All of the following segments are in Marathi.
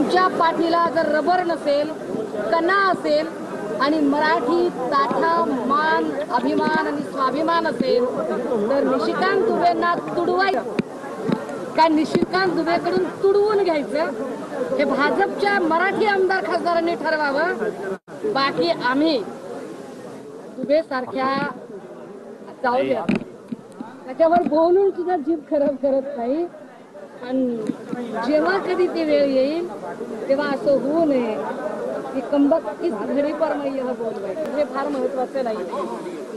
तुमच्या पाठीला जर रबर नसेल, कणा असेल आणि मराठी ताठा मान अभिमान आणि स्वाभिमान असेल तर निशिकांत दुबेंना तुडवायचं का निशिकांत दुबेकडून तुडवून घ्यायचं हे भाजपच्या मराठी आमदार खासदारांनी ठरवावं। बाकी आम्ही दुबे सारख्या जाऊ द्या त्याच्यावर बोलून सुद्धा जीभ खराब करत नाही। आणि जेव्हा कधी ती वेळ येईल तेव्हा असं होऊ नये की कंबक इस घडी पर मैं यह बोल हे फार महत्वाचं नाही।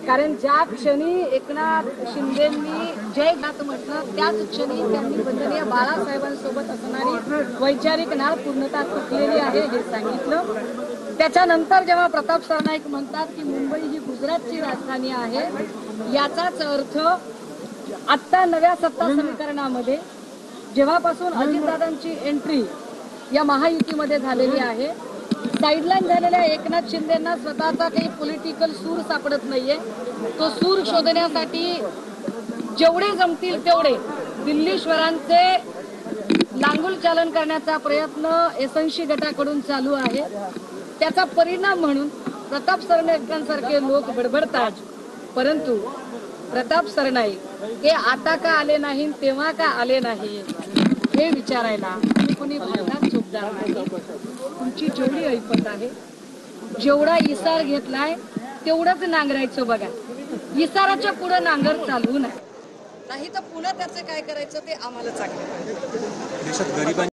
कारण ज्या क्षणी एकनाथ शिंदेंनी जय घात म्हटलं त्याच क्षणी त्यांनी वंदनीय बाळासाहेबांसोबत असणारी वैचारिक नाळ पूर्णतः तुटलेली आहे हे सांगितलं। त्याच्यानंतर जेव्हा प्रताप सरनाईक म्हणतात की मुंबई ही गुजरातची राजधानी आहे याचाच अर्थ आता नव्या सत्ता समीकरणामध्ये जेव्हापासून अजितदादांची एंट्री या महायुतीमध्ये झालेली आहे साइडलाईन झालेल्या एकनाथ शिंदेंना स्वतःचा काही पॉलिटिकल सूर सापडत नाहीये। तो सूर शोधण्यासाठी जेवढे जमतील तेवढे दिल्लीश्वरांचे लांगुल चालन करण्याचा प्रयत्न एसएनसी गटाकडून चालू आहे। त्याचा परिणाम म्हणून प्रताप सरनाईकांसारखे लोक बडबडतात, परंतु प्रताप सरनाईक हे आता का आले नाही तेव्हा का आले नाही हे विचारायला कोणी भाजनात झोपदार नाही। तुमची जेवढी ऐपत आहे जेवढा इसार घेतलाय तेवढंच नांगरायचं बघा, इसाराच्या पुढे नांगर चालवू नये, नाही तर पुन्हा त्याचं काय करायचं ते आम्हाला सांगा।